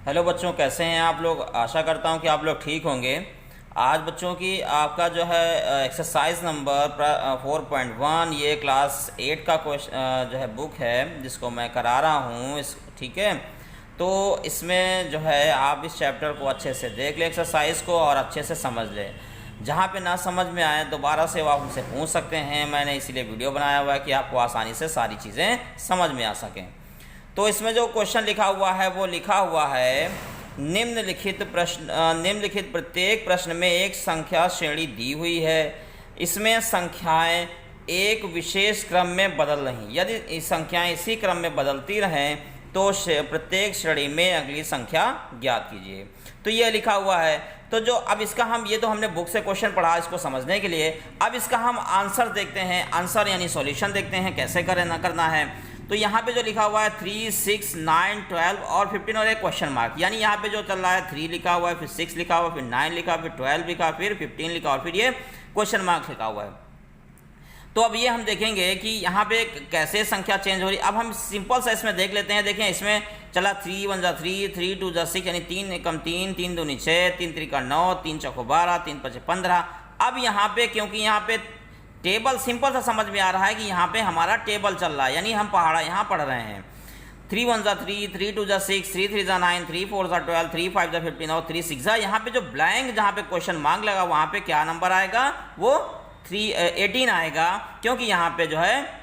Hello बच्चों, कैसे हैं आप लोग। आशा करता हूं कि आप लोग ठीक होंगे। आज बच्चों की आपका जो है एक्सरसाइज नंबर 4.1 ये क्लास 8 का क्वेश्चन जो है बुक है जिसको मैं करा रहा हूं इस ठीक है। तो इसमें जो है आप इस चैप्टर को अच्छे से देख लें, एक्सरसाइज को, और अच्छे से समझ लें। जहाँ पे ना समझ में आए दोबारा से वो आप उनसे पूछ सकते हैं। मैंने इसीलिए वीडियो बनाया हुआ है कि आपको आसानी से सारी चीज़ें समझ में आ सकें। तो इसमें जो क्वेश्चन लिखा हुआ है वो लिखा हुआ है निम्नलिखित प्रत्येक प्रश्न में एक संख्या श्रेणी दी हुई है। इसमें संख्याएं एक विशेष क्रम में बदल रही। यदि संख्याएं इसी क्रम में बदलती रहें तो प्रत्येक श्रेणी में अगली संख्या ज्ञात कीजिए। तो ये लिखा हुआ है। तो जो अब इसका हम ये तो हमने बुक से क्वेश्चन पढ़ा इसको समझने के लिए। अब इसका हम आंसर देखते हैं, आंसर यानी सॉल्यूशन देखते हैं कैसे करना है। तो यहाँ पे जो लिखा हुआ है 3, 6, 9, 12 और 15 और एक क्वेश्चन मार्क, यानी यहाँ पे जो चल रहा है 3 लिखा हुआ है, फिर 6 लिखा हुआ है, फिर 9 लिखा, फिर 12 लिखा, फिर 15 लिखा और फिर ये क्वेश्चन मार्क लिखा हुआ है। तो अब ये हम देखेंगे कि यहाँ पे कैसे संख्या चेंज हो रही है। अब हम सिंपल सा इसमें देख लेते हैं। देखें इसमें चला 3 1 जा 3, 3 2 जा 6, यानी 3 एकम 3, 3 दूनी 6, 3 त्रिका 9, 3 चौको 12, 3 पचे 15। अब यहाँ पे क्योंकि यहाँ पे टेबल सिंपल सा समझ में आ रहा है कि यहाँ पे हमारा टेबल चल रहा है, यानी हम यहाँ पढ़ रहे हैं। 3 1 जा 3, 3 2 जा 6, 3 3 जा 9, 3 4 जा 12, 3 5 जा 15 और 3 6 जा। यहाँ पे जो ब्लैंक जहाँ पे क्वेश्चन मार्क लगा वहाँ पे क्या नंबर आएगा, वो 18 आएगा। क्योंकि यहाँ पे जो है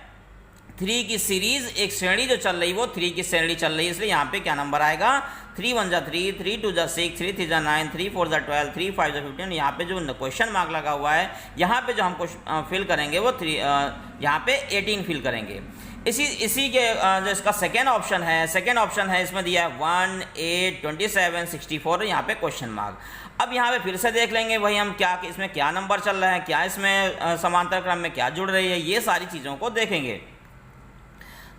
3 की सीरीज एक श्रेणी जो चल रही वो 3 की श्रेणी चल रही है, इसलिए यहाँ पे क्या नंबर आएगा 3 1 जा 3, 3 2 जा 6, 3 3 जा 9, 3 4 जा 12, 3 5 जा 15। यहाँ पे जो क्वेश्चन मार्क लगा हुआ है यहाँ पे जो हम फिल करेंगे वो यहाँ पे 18 फिल करेंगे। इसी के जो इसका सेकेंड ऑप्शन है इसमें दिया है 1 8 27 64 यहाँ पे क्वेश्चन मार्क। अब यहाँ पे फिर से देख लेंगे वही हम इसमें क्या नंबर चल रहा है, क्या इसमें समांतर क्रम में क्या जुड़ रही है, ये सारी चीज़ों को देखेंगे।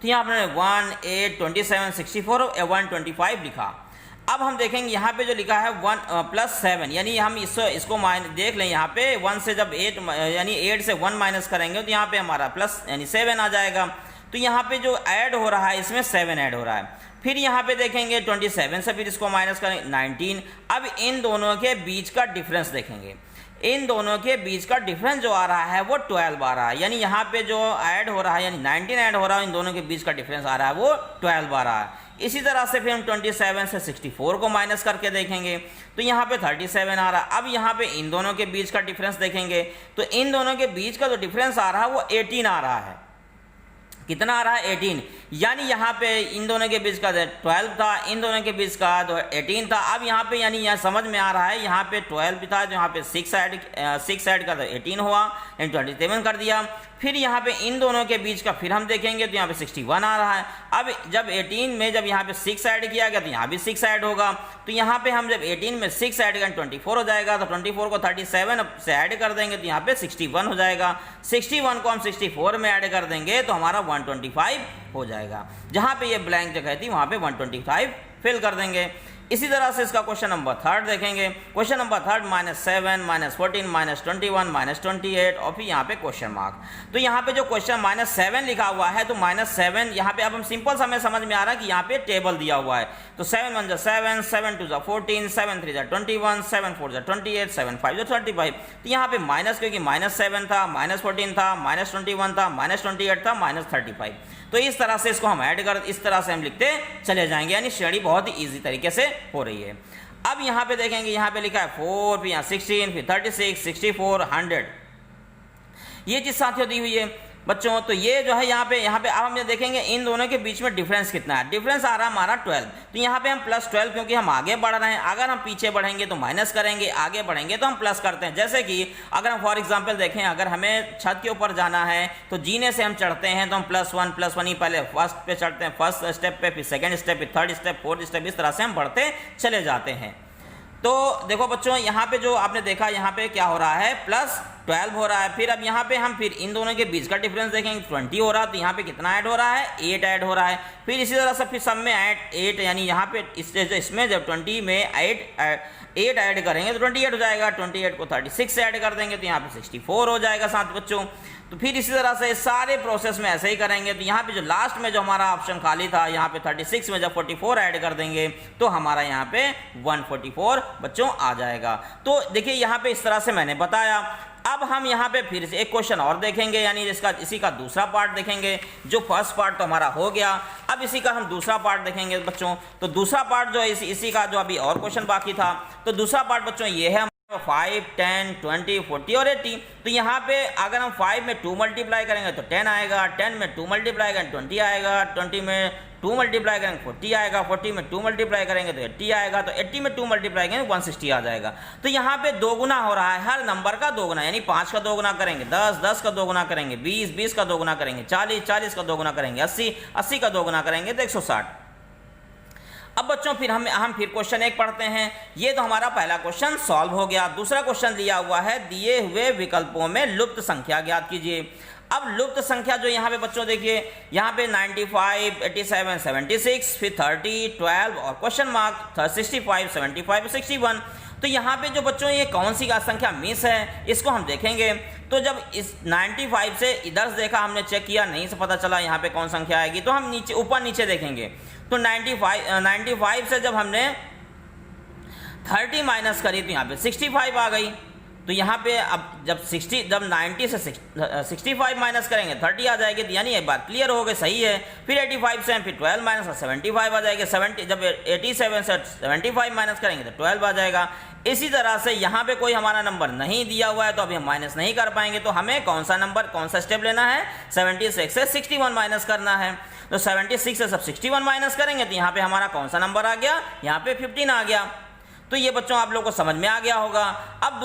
तो यहाँ पर 1 8 27 64 और 125 लिखा। अब हम देखेंगे यहाँ पे जो लिखा है 1 +7, यानी हम इसको देख लें। यहाँ पे 1 से जब 8 यानी 8 से 1 माइनस करेंगे तो यहाँ पे हमारा प्लस यानी 7 आ जाएगा। तो यहाँ पे जो ऐड हो रहा है इसमें 7 ऐड हो रहा है। फिर यहाँ पे देखेंगे 27 से फिर इसको माइनस करेंगे 19। अब इन दोनों के बीच का डिफरेंस देखेंगे। इन दोनों के बीच का डिफरेंस जो आ रहा है वो 12 आ रहा है, यानी यहाँ पे जो ऐड हो रहा है यानी 19 ऐड हो रहा है, इन दोनों के बीच का डिफरेंस आ रहा है वो 12 आ रहा है। इसी तरह से फिर हम 27 से 64 को माइनस करके देखेंगे तो यहाँ पे 37 आ रहा है। अब यहाँ पे इन दोनों के बीच का डिफरेंस देखेंगे तो इन दोनों के बीच का जो डिफरेंस आ रहा है वो 18 आ रहा है। कितना आ रहा है 18, यानी यहाँ पे इन दोनों के बीच का 12 था, इन दोनों के बीच का 18 था। अब यहाँ पे यानी यहाँ समझ में आ रहा है यहाँ पे 12 भी था, जो यहाँ पे 6 ऐड का तो 18 हुआ, यानी 27 कर दिया। फिर यहाँ पे इन दोनों के बीच का फिर हम देखेंगे तो यहाँ पे 61 आ रहा है। अब जब 18 में जब यहाँ पे 6 ऐड किया गया तो यहाँ भी 6 ऐड होगा। तो यहाँ पे हम जब 18 में 6 ऐड करें 24 हो जाएगा, तो 24 को 37 से ऐड कर देंगे तो यहाँ पे 61 हो जाएगा। 61 को हम 64 में ऐड कर देंगे तो हमारा 125 हो जाएगा। जहाँ पे ये ब्लैंक जगह थी वहाँ पे 125 फिल कर देंगे। इसी तरह से इसका क्वेश्चन नंबर 3 देखेंगे। क्वेश्चन नंबर 3 -7 -14 -21 -28 और फिर यहाँ पे क्वेश्चन मार्क। तो यहाँ पे जो क्वेश्चन -7 लिखा हुआ है तो -7 यहाँ पे अब हम सिंपल सा हमें समझ में आ रहा है कि यहाँ पे टेबल दिया हुआ है। तो 7 1 जा 7, 7 2 जा 14, 7 3 जा 21, 7 4 जा 28, 7 5 जा 35। तो यहाँ पे माइनस क्योंकि -7 था, -14 था, -21 था, -28 था, -35। तो इस तरह से इसको हम ऐड इस तरह से हम लिखते चले जाएंगे, यानी श्रेणी बहुत ही ईजी तरीके से हो रही है। अब यहाँ पे देखेंगे यहाँ पे लिखा है 4, फिर यहाँ 16, फिर 36, 64, 100, ये चीज साथियों दी हुई है बच्चों। तो ये जो है यहाँ पे अब हम ये देखेंगे इन दोनों के बीच में डिफरेंस कितना है। डिफरेंस आ रहा है हमारा 12। तो यहाँ पे हम +12 क्योंकि हम आगे बढ़ रहे हैं, अगर हम पीछे बढ़ेंगे तो माइनस करेंगे, आगे बढ़ेंगे तो हम प्लस करते हैं। जैसे कि अगर हम फॉर एग्जांपल देखें, अगर हमें छत के ऊपर जाना है तो जीने से हम चढ़ते हैं तो हम +1 ही पहले फर्स्ट पे चढ़ते हैं, फर्स्ट स्टेप पे, फिर सेकेंड स्टेप, फिर थर्ड स्टेप, फोर्थ स्टेप, इस तरह से हम बढ़ते चले जाते हैं। तो देखो बच्चों यहाँ पे जो आपने देखा यहाँ पे क्या हो रहा है 12 हो रहा है। फिर अब यहाँ पे हम फिर इन दोनों के बीच का डिफरेंस देखेंगे, 20 हो रहा है, तो यहाँ पे कितना ऐड हो रहा है, 8 ऐड हो रहा है। फिर इसी तरह से फिर सब में ऐड 8, यानी यहाँ पे इसमें जब 20 में 8 ऐड करेंगे तो 28 हो जाएगा, 28 को 36 से ऐड कर देंगे तो यहाँ पे 64 हो जाएगा साथ बच्चों। तो फिर इसी तरह से सारे प्रोसेस में ऐसे ही करेंगे। तो यहाँ पे जो लास्ट में जो हमारा ऑप्शन खाली था, यहाँ पे 36 में जब 44 ऐड कर देंगे तो हमारा यहाँ पे 144 बच्चों आ जाएगा। तो देखिए यहाँ पे इस तरह से मैंने बताया। अब हम यहाँ पे फिर से एक क्वेश्चन और देखेंगे, यानी इसी का दूसरा पार्ट देखेंगे। जो फर्स्ट पार्ट तो हमारा हो गया, अब इसी का हम दूसरा पार्ट देखेंगे बच्चों। तो दूसरा पार्ट जो है इसी का जो अभी और क्वेश्चन बाकी था, तो दूसरा पार्ट बच्चों ये है 5, 10, 20, 40 और 80। तो यहाँ पे अगर हम 5 में 2 मल्टीप्लाई करेंगे तो 10 आएगा, 10 में 2 मल्टीप्लाई करेंगे 20 आएगा, 20 में 2 मल्टीप्लाई करेंगे 40 आएगा, 40 में 2 मल्टीप्लाई करेंगे तो 80 आएगा, तो 80 में 2 मल्टीप्लाई करेंगे 160 आ जाएगा। तो यहाँ पे दोगुना हो रहा है, हर नंबर का दोगुना, यानी 5 का दोगुना करेंगे 10, 10 का दोगुना करेंगे 20, 20 का दोगुना करेंगे 40, 40 का दोगुना करेंगे 80, 80 का दोगुना करेंगे तो 160। अब बच्चों फिर हम फिर क्वेश्चन 1 पढ़ते हैं। ये तो हमारा पहला क्वेश्चन सॉल्व हो गया। दूसरा क्वेश्चन दिया हुआ है, दिए हुए विकल्पों में लुप्त संख्या ज्ञात कीजिए। अब लुप्त संख्या जो यहाँ पे बच्चों देखिए, यहाँ पे 95, 87, 76, फिर 30, 12 और क्वेश्चन मार्क 65, 75, 61। तो यहाँ पे जो बच्चों ये कौन सी संख्या मिस है, इसको हम देखेंगे। तो जब इस 95 से इधर देखा, हमने चेक किया, नहीं से पता चला यहाँ पे कौन संख्या आएगी, तो हम नीचे ऊपर नीचे देखेंगे। तो 95 से जब हमने 30 माइनस करी तो यहाँ पे 65 आ गई। तो यहाँ पे अब जब 90 से 65 माइनस करेंगे 30 आ जाएगी, तो यानी एक बात क्लियर हो गई, सही है। फिर 85 से फिर 12 माइनस 75 आ जाएगी, 70 जब 87 से 75 माइनस करेंगे तो 12 आ जाएगा। इसी तरह से यहाँ पे कोई हमारा नंबर नहीं दिया हुआ है तो अभी हम माइनस नहीं कर पाएंगे। तो हमें कौन सा स्टेप लेना है, 76 से 61 माइनस करना है। तो 76 से सब 61 माइनस करेंगे तो यहाँ पे हमारा कौन सा नंबर आ गया, यहाँ पे 15 आ गया। तो ये बच्चों आप लोगों को समझ में आ गया होगा। अब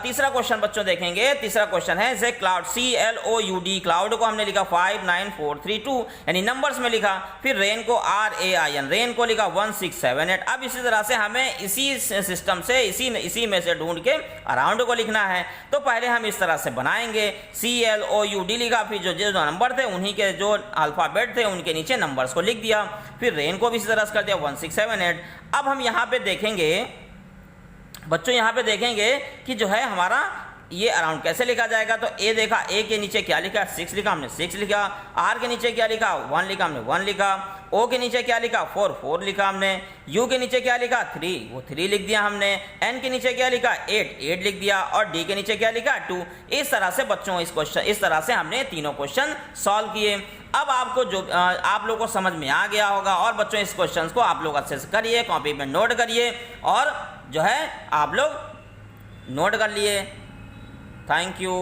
तीसरा क्वेश्चन बच्चों देखेंगे। तीसरा क्वेश्चन है से क्लाउड, CLOUD, क्लाउड को हमने लिखा 59432 यानी नंबर्स में लिखा। फिर रेन को RAIN, रेन को लिखा 1678। अब इसी तरह से हमें इसी सिस्टम से इसी में से ढूंढ के अराउंड को लिखना है। तो पहले हम इस तरह से बनाएंगे, CLOUD लिखा, फिर जो नंबर थे उन्हीं के जो अल्फ़ाबेट थे उनके नीचे नंबर्स को लिख दिया। फिर रेन को भी इसी तरह से कर दिया 1678। अब हम यहाँ पे देखेंगे बच्चों, यहाँ पे देखेंगे कि जो है हमारा ये अराउंड कैसे लिखा जाएगा। तो ए देखा, ए के नीचे क्या लिखा, 6 लिखा, हमने 6 लिखा। आर के नीचे क्या लिखा, 1 लिखा, हमने 1 लिखा। ओ के नीचे क्या लिखा, 4 लिखा हमने। यू के नीचे क्या लिखा, 3, वो 3 लिख दिया हमने। एन के नीचे क्या लिखा, 8 लिख दिया। और डी के नीचे क्या लिखा, 2। इस तरह से बच्चों इस तरह से हमने तीनों क्वेश्चन सॉल्व किए। अब आपको आप लोगों को समझ में आ गया होगा। और बच्चों इस क्वेश्चन को आप लोग अच्छे से करिए, कॉपी में नोट करिए और जो है आप लोग नोट कर लिए। Thank you.